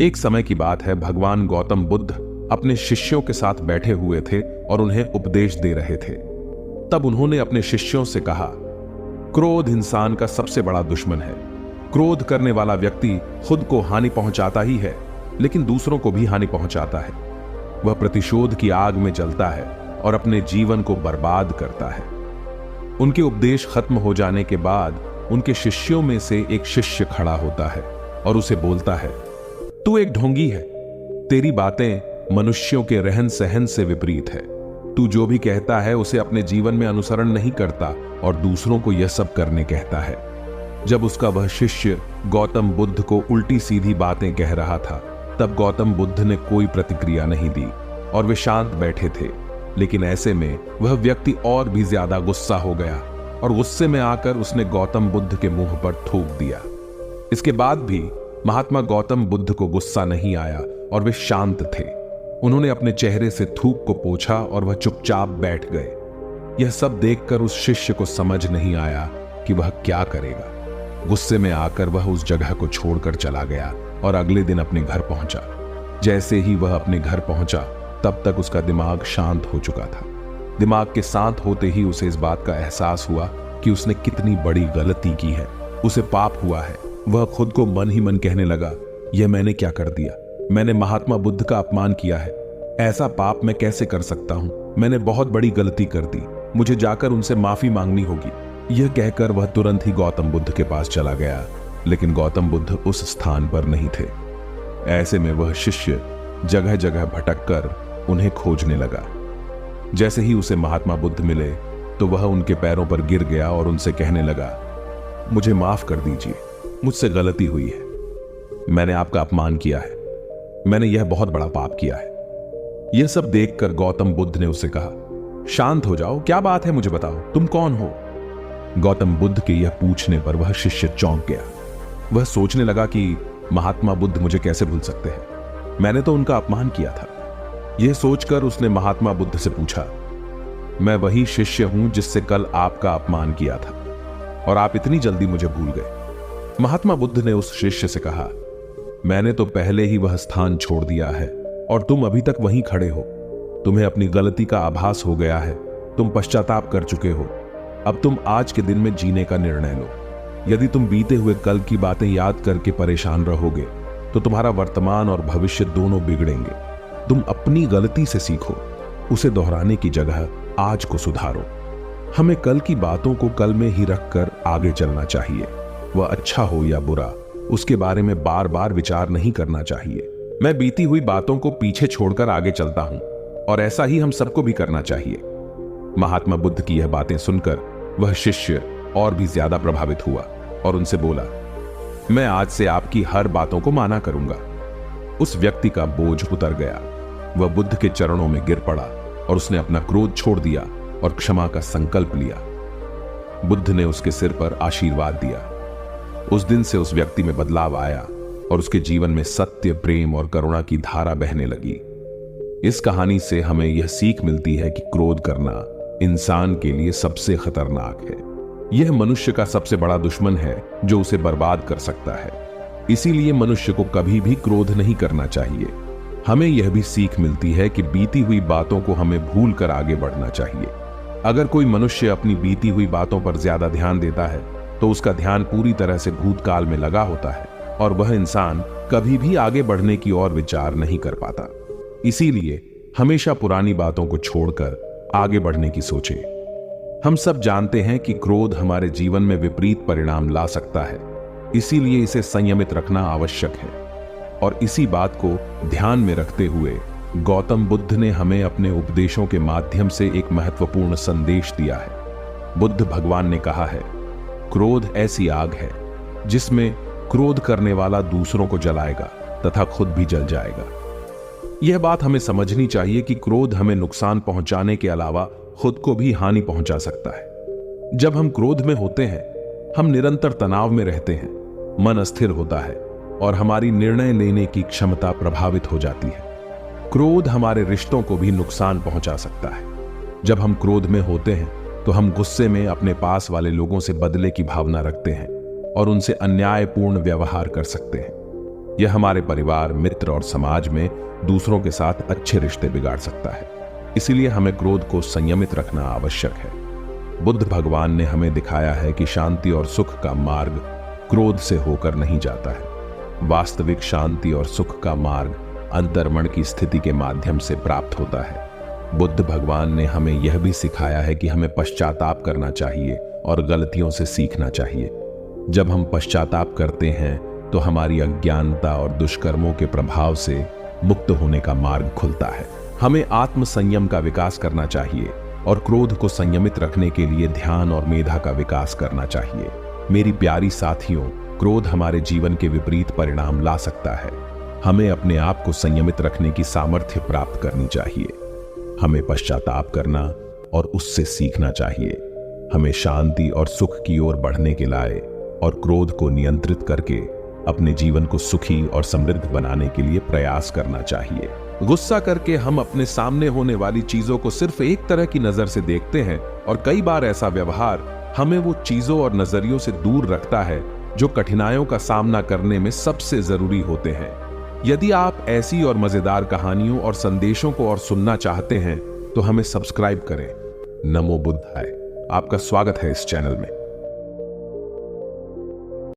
एक समय की बात है, भगवान गौतम बुद्ध अपने शिष्यों के साथ बैठे हुए थे और उन्हें उपदेश दे रहे थे। तब उन्होंने अपने शिष्यों से कहा, क्रोध इंसान का सबसे बड़ा दुश्मन है। क्रोध करने वाला व्यक्ति खुद को हानि पहुंचाता ही है, लेकिन दूसरों को भी हानि पहुंचाता है। वह प्रतिशोध की आग में जलता है और अपने जीवन को बर्बाद करता है। उनके उपदेश खत्म हो जाने के बाद उनके शिष्यों में से एक शिष्य खड़ा होता है और उसे बोलता है, तू एक ढोंगी है। तेरी बातें मनुष्यों के रहन सहन से विपरीत है। तू जो भी कहता है उसे अपने जीवन में अनुसरण नहीं करता और दूसरों को यह सब करने कहता है। जब उसका वह शिष्य गौतम बुद्ध को उल्टी सीधी बातें कह रहा था, तब गौतम बुद्ध ने कोई प्रतिक्रिया नहीं दी और वे शांत बैठे थे। लेकिन ऐसे में वह व्यक्ति और भी ज्यादा गुस्सा हो गया और गुस्से में आकर उसने गौतम बुद्ध के मुंह पर थूक दिया। इसके बाद भी महात्मा गौतम बुद्ध को गुस्सा नहीं आया और वे शांत थे। उन्होंने अपने चेहरे से थूक को पोंछा और वह चुपचाप बैठ गए। यह सब देखकर उस शिष्य को समझ नहीं आया कि वह क्या करेगा। गुस्से में आकर वह उस जगह को छोड़कर चला गया और अगले दिन अपने घर पहुंचा। जैसे ही वह अपने घर पहुंचा, तब तक उसका दिमाग शांत हो चुका था। दिमाग के शांत होते ही उसे इस बात का एहसास हुआ कि उसने कितनी बड़ी गलती की है। उसे पाप हुआ है। वह खुद को मन ही मन कहने लगा, यह मैंने क्या कर दिया? मैंने महात्मा बुद्ध का अपमान किया है। ऐसा पाप मैं कैसे कर सकता हूं? मैंने बहुत बड़ी गलती कर दी। मुझे जाकर उनसे माफी मांगनी होगी। यह कहकर वह तुरंत ही गौतम बुद्ध के पास चला गया, लेकिन गौतम बुद्ध उस स्थान पर नहीं थे। ऐसे में वह शिष्य जगह जगह भटककर उन्हें खोजने लगा। जैसे ही उसे महात्मा बुद्ध मिले तो वह उनके पैरों पर गिर गया और उनसे कहने लगा, मुझे माफ कर दीजिए, मुझसे गलती हुई है। मैंने आपका अपमान किया है। मैंने यह बहुत बड़ा पाप किया है। यह सब देखकर गौतम बुद्ध ने उससे कहा, शांत हो जाओ, क्या बात है, मुझे बताओ, तुम कौन हो? गौतम बुद्ध के यह पूछने पर वह शिष्य चौंक गया। वह सोचने लगा कि महात्मा बुद्ध मुझे कैसे भूल सकते हैं? मैंने तो उनका अपमान किया था। यह सोचकर उसने महात्मा बुद्ध से पूछा, मैं वही शिष्य हूं जिससे कल आपका अपमान किया था और आप इतनी जल्दी मुझे भूल गए। महात्मा बुद्ध ने उस शिष्य से कहा, मैंने तो पहले ही वह स्थान छोड़ दिया है और तुम अभी तक वहीं खड़े हो। तुम्हें अपनी गलती का आभास हो गया है। तुम पश्चाताप कर चुके हो। अब तुम आज के दिन में जीने का निर्णय लो। यदि तुम बीते हुए कल की बातें याद करके परेशान रहोगे तो तुम्हारा वर्तमान और भविष्य दोनों बिगड़ेंगे। तुम अपनी गलती से सीखो, उसे दोहराने की जगह आज को सुधारो। हमें कल की बातों को कल में ही रखकर आगे चलना चाहिए। वह अच्छा हो या बुरा, उसके बारे में बार बार विचार नहीं करना चाहिए। मैं बीती हुई बातों को पीछे छोड़कर आगे चलता हूं और ऐसा ही हम सबको भी करना चाहिए। महात्मा बुद्ध की यह बातें सुनकर वह शिष्य और भी ज्यादा प्रभावित हुआ और उनसे बोला, मैं आज से आपकी हर बातों को माना करूंगा। उस व्यक्ति का बोझ उतर गया। वह बुद्ध के चरणों में गिर पड़ा और उसने अपना क्रोध छोड़ दिया और क्षमा का संकल्प लिया। बुद्ध ने उसके सिर पर आशीर्वाद दिया। उस दिन से उस व्यक्ति में बदलाव आया और उसके जीवन में सत्य, प्रेम और करुणा की धारा बहने लगी। इस कहानी से हमें यह सीख मिलती है कि क्रोध करना इंसान के लिए सबसे खतरनाक है। यह मनुष्य का सबसे बड़ा दुश्मन है जो उसे बर्बाद कर सकता है। इसीलिए मनुष्य को कभी भी क्रोध नहीं करना चाहिए। हमें यह भी सीख मिलती है कि बीती हुई बातों को हमें भूल कर आगे बढ़ना चाहिए। अगर कोई मनुष्य अपनी बीती हुई बातों पर ज्यादा ध्यान देता है तो उसका ध्यान पूरी तरह से भूतकाल में लगा होता है और वह इंसान कभी भी आगे बढ़ने की ओर विचार नहीं कर पाता। इसीलिए हमेशा पुरानी बातों को छोड़कर आगे बढ़ने की सोचें। हम सब जानते हैं कि क्रोध हमारे जीवन में विपरीत परिणाम ला सकता है, इसीलिए इसे संयमित रखना आवश्यक है। और इसी बात को ध्यान में रखते हुए गौतम बुद्ध ने हमें अपने उपदेशों के माध्यम से एक महत्वपूर्ण संदेश दिया है। बुद्ध भगवान ने कहा है, क्रोध ऐसी आग है जिसमें क्रोध करने वाला दूसरों को जलाएगा तथा खुद भी जल जाएगा। यह बात हमें समझनी चाहिए कि क्रोध हमें नुकसान पहुंचाने के अलावा खुद को भी हानि पहुंचा सकता है। जब हम क्रोध में होते हैं, हम निरंतर तनाव में रहते हैं, मन अस्थिर होता है और हमारी निर्णय लेने की क्षमता प्रभावित हो जाती है। क्रोध हमारे रिश्तों को भी नुकसान पहुंचा सकता है। जब हम क्रोध में होते हैं तो हम गुस्से में अपने पास वाले लोगों से बदले की भावना रखते हैं और उनसे अन्यायपूर्ण व्यवहार कर सकते हैं। यह हमारे परिवार, मित्र और समाज में दूसरों के साथ अच्छे रिश्ते बिगाड़ सकता है। इसीलिए हमें क्रोध को संयमित रखना आवश्यक है। बुद्ध भगवान ने हमें दिखाया है कि शांति और सुख का मार्ग क्रोध से होकर नहीं जाता है। वास्तविक शांति और सुख का मार्ग अंतर्मन की स्थिति के माध्यम से प्राप्त होता है। बुद्ध भगवान ने हमें यह भी सिखाया है कि हमें पश्चाताप करना चाहिए और गलतियों से सीखना चाहिए। जब हम पश्चाताप करते हैं तो हमारी अज्ञानता और दुष्कर्मों के प्रभाव से मुक्त होने का मार्ग खुलता है। हमें आत्म संयम का विकास करना चाहिए और क्रोध को संयमित रखने के लिए ध्यान और मेधा का विकास करना चाहिए। मेरी प्यारी साथियों, क्रोध हमारे जीवन के विपरीत परिणाम ला सकता है। हमें अपने आप को संयमित रखने की सामर्थ्य प्राप्त करनी चाहिए। हमें पश्चाताप करना और उससे सीखना चाहिए। हमें शांति और सुख की ओर बढ़ने के लाए और क्रोध को नियंत्रित करके अपने जीवन को सुखी और समृद्ध बनाने के लिए प्रयास करना चाहिए। गुस्सा करके हम अपने सामने होने वाली चीजों को सिर्फ एक तरह की नजर से देखते हैं और कई बार ऐसा व्यवहार हमें वो चीजों और नजरियों से दूर रखता है जो कठिनाइयों का सामना करने में सबसे जरूरी होते हैं। यदि आप ऐसी और मजेदार कहानियों और संदेशों को और सुनना चाहते हैं तो हमें सब्सक्राइब करें। नमो बुद्धाय। आपका स्वागत है इस चैनल में।